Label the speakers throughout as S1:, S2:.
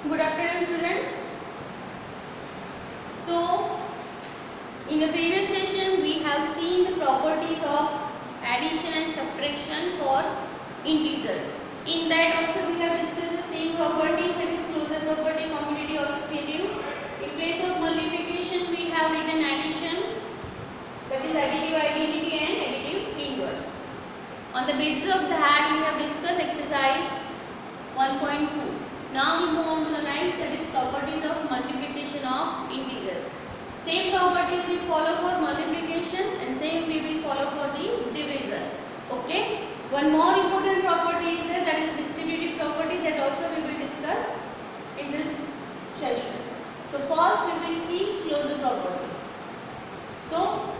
S1: Good afternoon, students. So, in the previous session, we have seen the properties of addition and subtraction for integers. In that also we have discussed the same properties, that is closure property, commutative associative. In place of multiplication, we have written addition, that is additive identity and additive inverse. On the basis of that, we have discussed exercise 1.2. Now we move on to the next, that is properties of multiplication of integers. Same properties we follow for multiplication and same we will follow for the division. Okay. One more important property is there, that is distributive property, that also we will discuss in this session. So first we will see closure property. So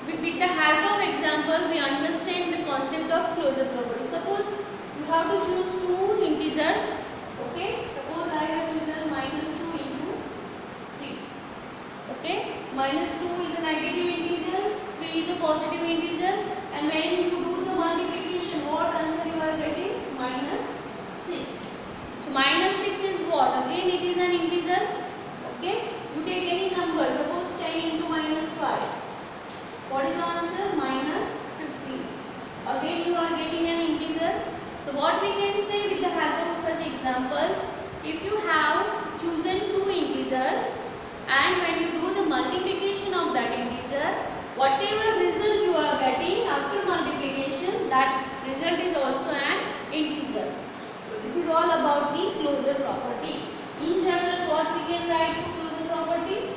S1: with the help of example we understand the concept of closure property. Suppose you have to choose two integers. Okay, suppose I have chosen minus 2 into 3. Okay, minus 2 is a negative integer, 3 is a positive integer, and when you do the multiplication, what answer you are getting? Minus 6. So minus 6 is what? Again it is an integer. Okay, you take any number, suppose 10 into minus 5. What is the answer? Minus 15. Again you are getting an integer. So what we can say with the help of such examples, if you have chosen two integers and when you do the multiplication of that integer, whatever result you are getting after multiplication, that result is also an integer. So this is all about the closure property. In general, what we can write for closure property?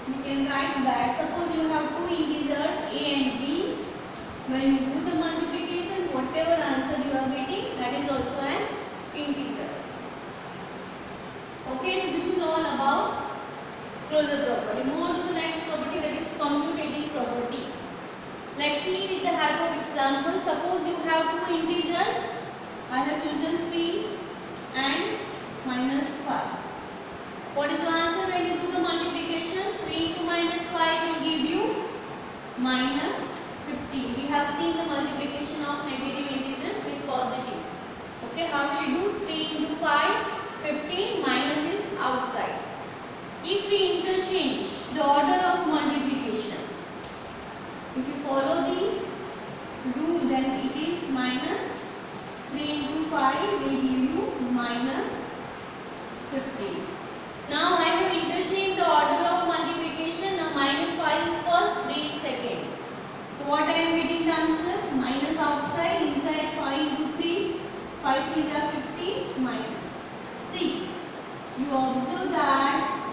S1: We can write that suppose you have two integers a and b. When you do the multiplication, whatever answer you are getting, that is also an integer. Okay, so this is all about closure property. Move on to the next property, that is commutative property. Let's see with the help of example. Suppose you have two integers. I have chosen 3 and minus 5. What is the answer when you do the multiplication? 3 into minus 5 will give you minus 15. We have seen the multiplication of negative integers with positive. Okay, how will you do? 3 into 5, 15, minus is outside. If we interchange the order of multiplication, if you follow the rule, then it is minus 3 into 5 will give you minus 15. Now I have interchanged the order of multiplication. Now minus 5 is first, 3 is second. So what I am getting the answer? Minus outside, inside 5 into 3, 5 3s are 15, minus. See, you observe that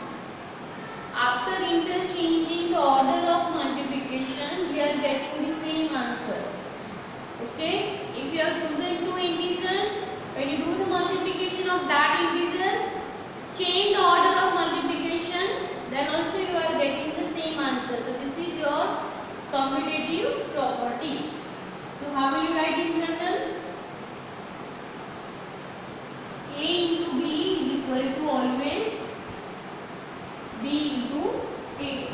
S1: after interchanging the order of multiplication, we are getting the same answer. Okay, if you have chosen two integers, when you do the multiplication of that integer, change the order of multiplication, then also you are getting the same answer. So this is your commutative property. So how will you write in general? A into B is equal to always B into A.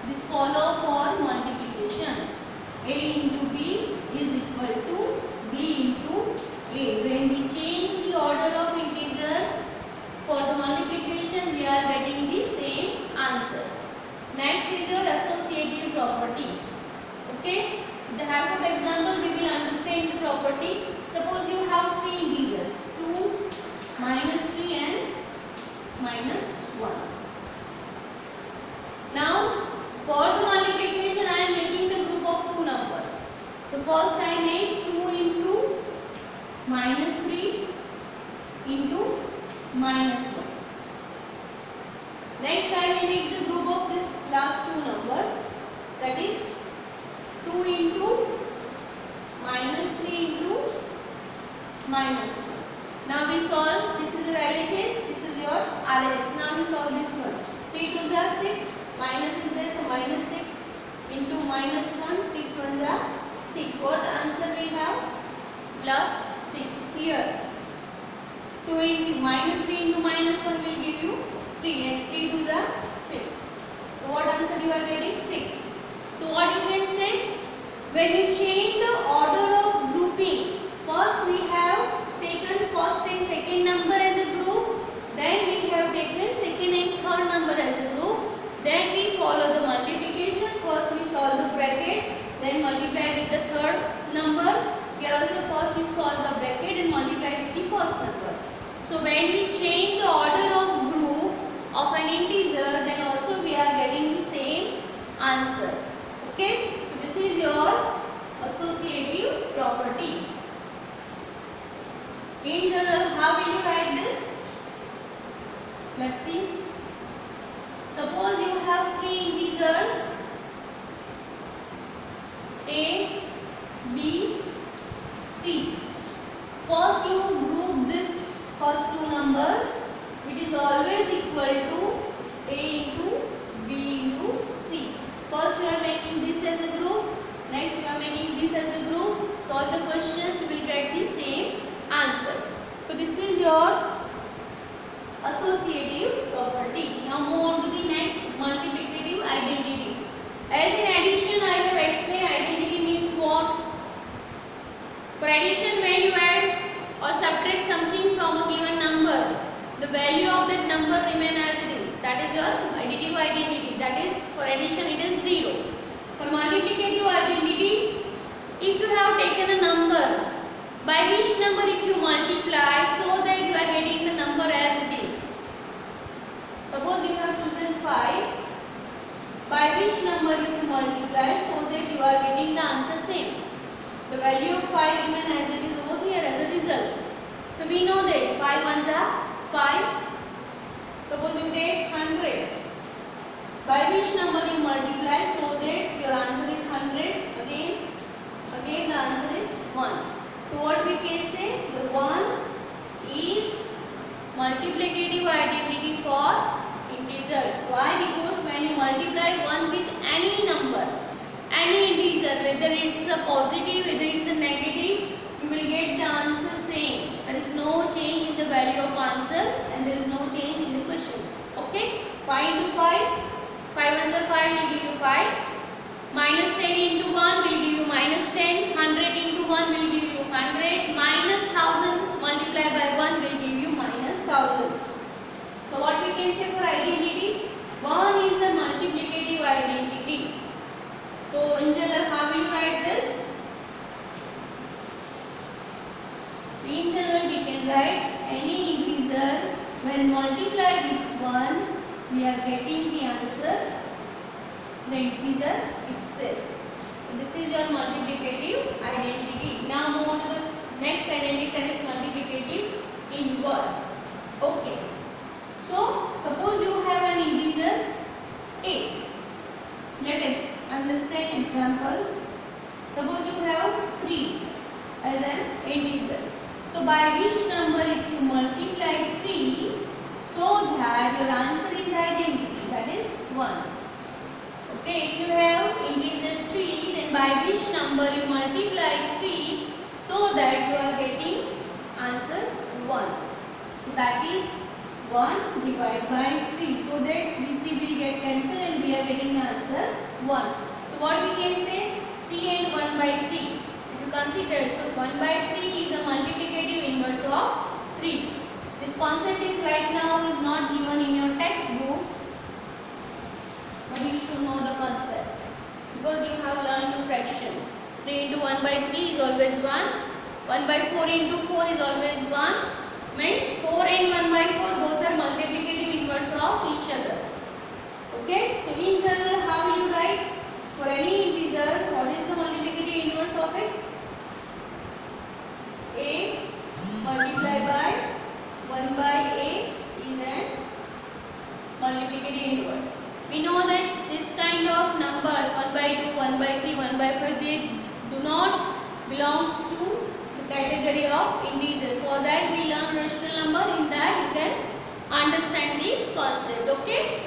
S1: This follow for multiplication. A into B is equal to B into A. When we change the order of integer for the multiplication, we are getting the same answer. Next is your associative property. Okay, with the help of example we will understand the property. Suppose you have three integers, 2, minus 3 and minus 1. Now for the multiplication I am making the group of two numbers. So first I make 2 into minus 3 into minus 1. Next I will make the group of this last two numbers, that is 2 into minus 3 into minus 1. Now we solve, this is your LHS, this is your RHS. Now we solve this one. 3 2s are 6, minus is there, so minus 6 into minus 1, 6 1s are 6. What answer we have? Plus 6. Here 2 into minus 3 into minus 1 will give you 3 and 3 2s are 6. So what answer you are getting? 6. So what you can say? When you change the order of grouping, first we have we solve the bracket and multiply with the first number. So when we change the order of group of an integer, then also we are getting the same answer. Okay, so this is your associative property. In general, how will you write this? Let's see. Suppose you have three integers A, B, C. First you group this first two numbers, which is always equal to A into B into C. First you are making this as a group, next you are making this as a group. Solve the questions, you will get the same answers. So this is your associative property. Now move on to the next, multiplicative identity. As in addition, I have explained identity means what? For addition, when you add or subtract something from a given number, the value of that number remain as it is. That is your additive identity. That is, for addition it is 0. For multiplicative identity, if you have taken a number, by which number if you multiply, so that you are getting the number as it is. Suppose you have chosen 5, by which number if you multiply, so that you are getting the answer same. The value of 5 remain as it is over here as a result. So we know that 5 ones are 5. Suppose you take 100. By which number you multiply, so that your answer is 100. Again the answer is 1. So what we can say? The 1 is multiplicative identity for integers. Why? Because when you multiply 1 with any number, any integer, whether it's a positive, whether it's a negative, you will get the answer same. There is no change in the value of answer and there is no change in the questions. Okay? 5 into 5. 5 ones are 5 will give you 5. Minus 10 into 1 will give you minus 10. 100 into 1 will give you 100. Minus 1000 multiplied by 1 will give you minus 1000. So what we can say for identity? 1 is the multiplicative identity. So in general, how will you write this? In general, we can write any integer when multiplied with 1, we are getting the answer, the integer itself. So this is your multiplicative identity. Now move on to the next identity, that is multiplicative inverse. Okay. So suppose you have an integer A. Let us understand examples. Suppose you have 3 as an integer. So by which number if you multiply 3, so that your answer is identity, that is 1. Okay, if you have integer 3, then by which number you multiply 3, so that you are getting answer 1. So that is 1 divided by 3. So that 3 will get cancelled and we are getting the answer 1. So what we can say? 3 and 1 by 3. If you consider, so 1 by 3 is a multiplicative inverse of 3. This concept is right now is not given in your textbook, but you should know the concept because you have learned the fraction. 3 into 1 by 3 is always 1. 1 by 4 into 4 is always 1. Means 4 and 1 by 4 both are multiplicative inverse of each other. Okay, so in general, how will you write? For any integer, what is the multiplicative inverse of it? A multiplied by 1 by A is an multiplicative inverse. We know that this kind of numbers 1 by 2, 1 by 3, 1 by 5, they do not belongs to the category of integer. For that we learn rational number. In that you can understand the concept. Okay.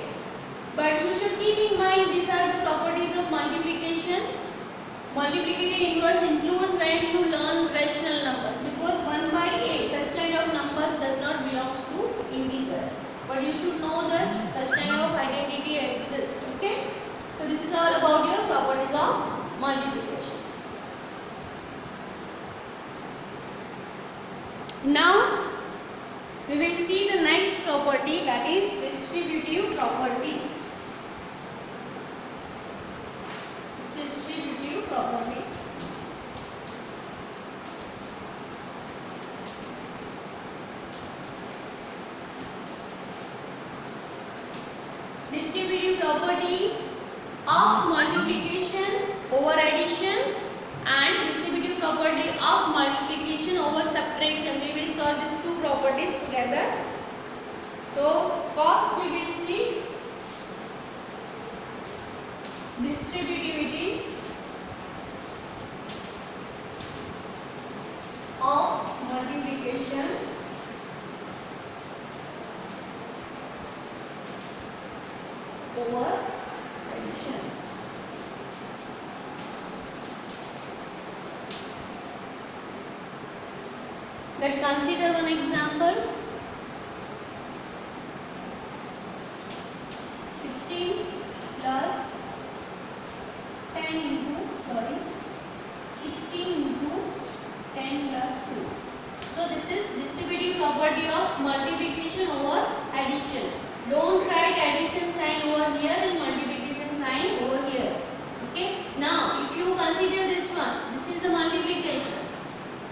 S1: But you should keep in mind these are the properties of multiplication. Multiplicative inverse includes when you learn rational numbers, because 1 by A, such kind of numbers does not belong to integer. But you should know that such kind of identity exists. Okay. So this is all about your properties of multiplication. Now we will see the next property, that is distributive property. Distributive property. distributive property of multiplication over addition and distributive property of multiplication over subtraction. We will solve these two properties together. So first we will see distributivity of multiplication over addition. Let's consider one example. 16 plus 16 into 10 plus 2. So this is distributive property of multiplication over addition. Don't write addition sign over here and multiplication sign over here. Okay. Now if you consider this one, this is the multiplication.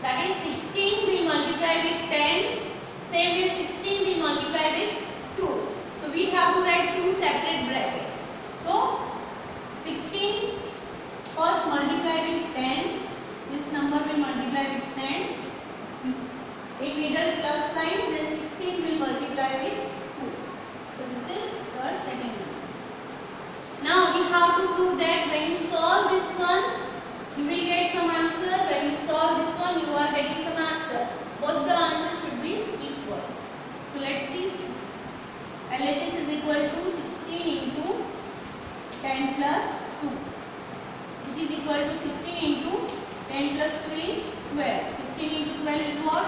S1: That is 16 will multiply with 10. Same way 16 will multiply with 2. So we have to write two separate brackets. So 16 first multiply with 10. This number will multiply with 10. In middle plus sign, then 16 will multiply with 2. So this is your second one. Now we have to prove that when you solve this one, you will get some answer. When you solve this one, you are getting some answer. Both the answers should be equal. So let's see. LHS is equal to 16 into 10 plus 2, which is equal to 16 into 10 plus 2 is 12. 16 into 12 is what?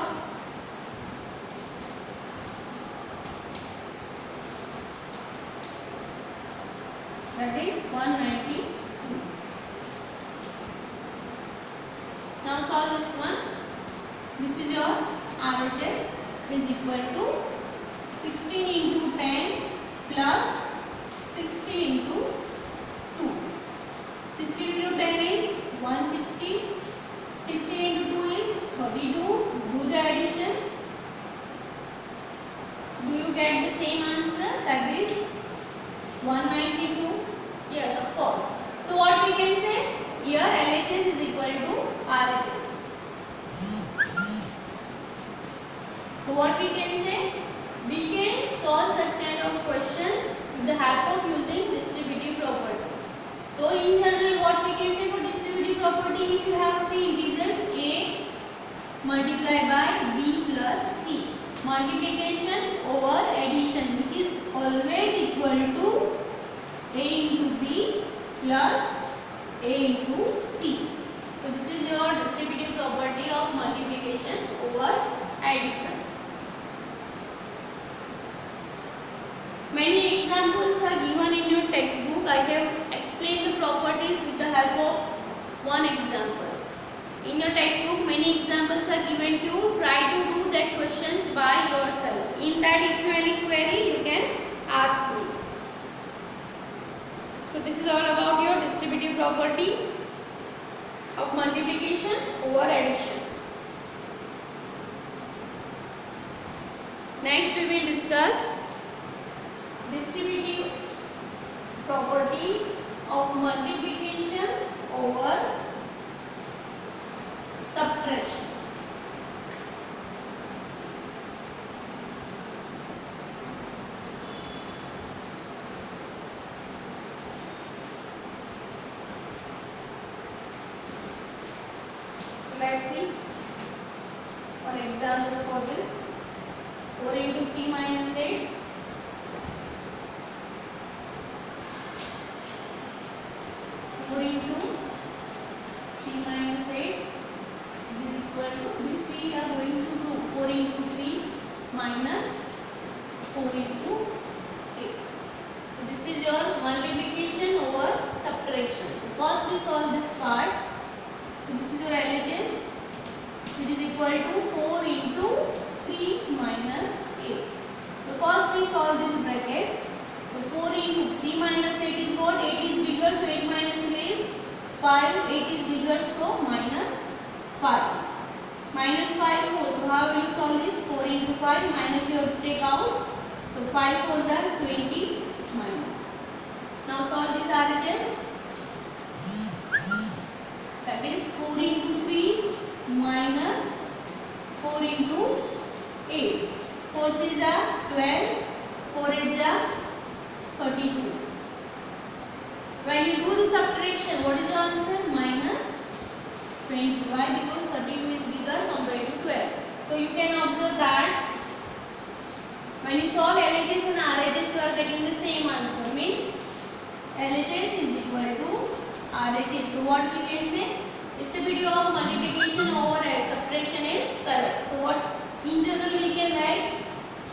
S1: That is 192. Now solve this one. This is your RHS is equal to 16 into 10 plus 60 into 2. 16 into 10 is 160. 16 into 2 is 32. Do the addition. Do you get the same answer? That is 192. Yes, of course. So what we can say? Here LHS is equal to RHS. So what we can say? We can solve such kind of question with the help of using distributive property. So in general, what we can say for distributive property, if you have three integers a multiplied by b plus c, multiplication over addition, which is always equal to a into b plus a into c. So this is your distributive property of multiplication over addition. Many examples are given in your textbook. I have explained the properties with the help of one examples. In your textbook, many examples are given to you. Try to do that questions by yourself. In that, if you have any query, you can ask me. So this is all about your distributive property of multiplication over addition. Next, we will discuss distributive property of multiplication over subtraction. Let's see one example for this. 4 into 3 minus 8. 4 into 3 minus 8 is equal to, this we are going to do 4 into 3 minus 4 into 8. So this is your multiplication over subtraction. So first we solve this part. So this is your LHS, which is equal to 4 into 3 minus 8. So first we solve this bracket. So 4 into 3 minus 8 is what? 8 is bigger, so 8 minus 3 is 5. 8 is bigger, so minus 5. Minus 5, 4. So how will you solve this? 4 into 5 minus you have to take out. So 5 4s are 20 minus. Now solve this RHS. That is 4 into 3 minus 4 into 8. 4 3s are 12, 4 8s are 32. When you do the subtraction, what is the answer? Minus 20. Why? Because 32 is bigger compared to 12. So you can observe that when you solve LHS and RHS, you are getting the same answer. Means LHS is equal to RHS. So what we can say? Distributive of multiplication over subtraction is correct. So what in general we can write?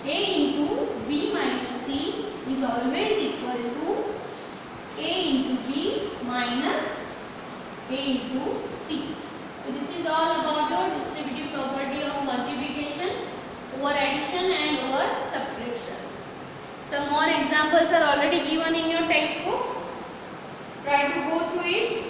S1: A into B minus C is always equal to A into B minus A into C. So this is all about your distributive property of multiplication over addition and over subtraction. Some more examples are already given in your textbooks. Try to go through it.